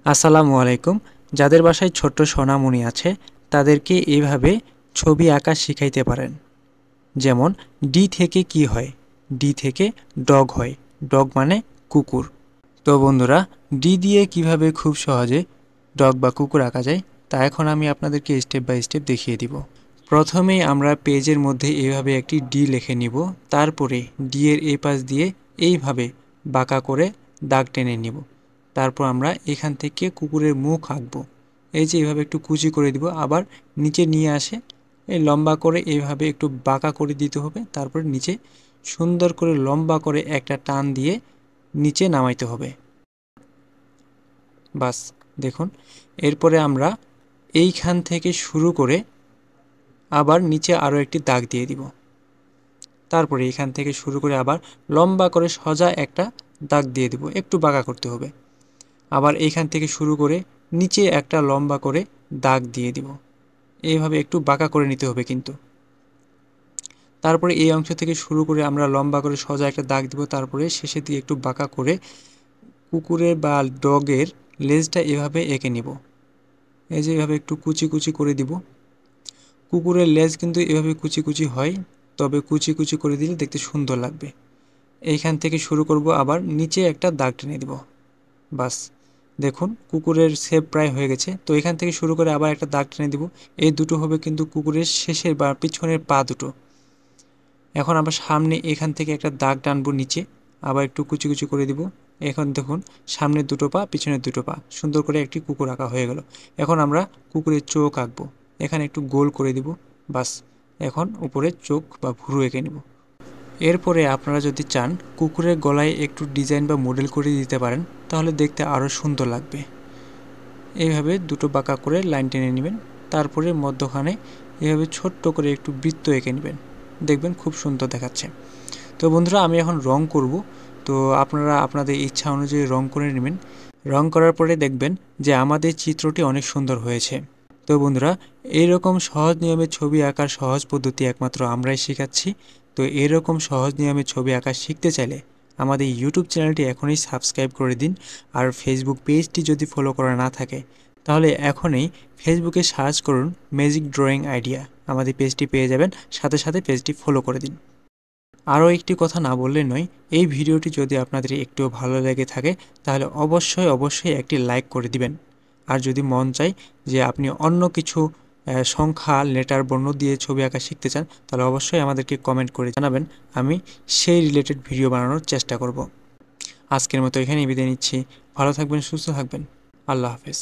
আসসালামু আলাইকুম। যাদের বাসায় ছোট্ট সোনামণি আছে তাদেরকে এইভাবে ছবি আঁকা শিখাইতে পারেন। যেমন ডি থেকে কি হয়? ডি থেকে ডগ হয়। ডগ মানে কুকুর। তো বন্ধুরা, ডি দিয়ে কিভাবে খুব সহজে ডগ বা কুকুর আঁকা যায় তা এখন আমি আপনাদেরকে স্টেপ বাই স্টেপ দেখিয়ে দিব। প্রথমেই আমরা পেজের মধ্যে এইভাবে একটি ডি লিখে নিব। তারপরে ডি এর এই পাশ দিয়ে এইভাবে বাঁকা করে দাগ টেনে নিব। তারপর আমরা এখান থেকে কুকুরের মুখ আঁকবো। এই যে এইভাবে একটু কুচি করে দিব, আবার নিচে নিয়ে আসে এই লম্বা করে এইভাবে একটু বাঁকা করে দিতে হবে। তারপরে নিচে সুন্দর করে লম্বা করে একটা টান দিয়ে নিচে নামাইতে হবে। বাস দেখুন, এরপরে আমরা এইখান থেকে শুরু করে আবার নিচে আরও একটি দাগ দিয়ে দিব। তারপরে এখান থেকে শুরু করে আবার লম্বা করে সোজা একটা দাগ দিয়ে দিব, একটু বাঁকা করতে হবে। আবার এইখান থেকে শুরু করে নিচে একটা লম্বা করে দাগ দিয়ে দিব। এইভাবে একটু বাঁকা করে নিতে হবে কিন্তু। তারপরে এই অংশ থেকে শুরু করে আমরা লম্বা করে সোজা একটা দাগ দিব। তারপরে শেষে দিয়ে একটু বাঁকা করে কুকুরের বা ডগের লেজটা এভাবে এঁকে নিব। এই যে এভাবে একটু কুচি কুচি করে দিব। কুকুরের লেজ কিন্তু এভাবে কুচি কুচি হয়, তবে কুচি কুচি করে দিলে দেখতে সুন্দর লাগবে। এইখান থেকে শুরু করব, আবার নিচে একটা দাগ টেনে দিব। বাস দেখুন, কুকুরের শেপ প্রায় হয়ে গেছে। তো এখান থেকে শুরু করে আবার একটা দাগ টেনে দিব। এই দুটো হবে কিন্তু কুকুরের শেষের বা পিছনের পা দুটো। এখন আবার সামনে এখান থেকে একটা দাগ টানবো নিচে, আবার একটু কুচি কুচি করে দিব। এখন দেখুন, সামনের দুটো পা পিছনের দুটো পা, সুন্দর করে একটি কুকুর আঁকা হয়ে গেল। এখন আমরা কুকুরের চোখ আঁকবো। এখানে একটু গোল করে দিব। বাস এখন উপরে চোখ বা ভুরু এঁকে নিব। এরপরে আপনারা যদি চান কুকুরের গলায় একটু ডিজাইন বা মডেল করে দিতে পারেন, তাহলে দেখতে আরও সুন্দর লাগবে। এইভাবে দুটো বাঁকা করে লাইন টেনে নেবেন। তারপরে মধ্যখানে এভাবে ছোট্ট করে একটু বৃত্ত এঁকে নেবেন, দেখবেন খুব সুন্দর দেখাচ্ছে। তো বন্ধুরা, আমি এখন রং করব। তো আপনারা আপনাদের ইচ্ছা অনুযায়ী রং করে নেবেন। রং করার পরে দেখবেন যে আমাদের চিত্রটি অনেক সুন্দর হয়েছে। তো বন্ধুরা, এইরকম সহজ নিয়মে ছবি আঁকার সহজ পদ্ধতি একমাত্র আমরাই শেখাচ্ছি। তো এরকম সহজ নিয়মে ছবি আঁকা শিখতে চাইলে আমাদের ইউটিউব চ্যানেলটি এখনই সাবস্ক্রাইব করে দিন। আর ফেসবুক পেজটি যদি ফলো করা না থাকে তাহলে এখনই ফেসবুকে সার্চ করুন ম্যাজিক ড্রয়িং আইডিয়া। আমাদের পেজটি পেয়ে যাবেন, সাথে সাথে পেজটি ফলো করে দিন। আরও একটি কথা না বললে নয়, এই ভিডিওটি যদি আপনাদের একটুও ভালো লেগে থাকে তাহলে অবশ্যই একটি লাইক করে দিবেন। আর যদি মন চায় যে আপনি অন্য কিছু সংখ্যা, লেটার, বর্ণ দিয়ে ছবি আঁকা শিখতে চান তাহলে অবশ্যই আমাদেরকে কমেন্ট করে জানাবেন। আমি সেই রিলেটেড ভিডিও বানানোর চেষ্টা করব। আজকের মতো এখানেই বিদায় নিচ্ছি। ভালো থাকবেন, সুস্থ থাকবেন। আল্লাহ হাফেজ।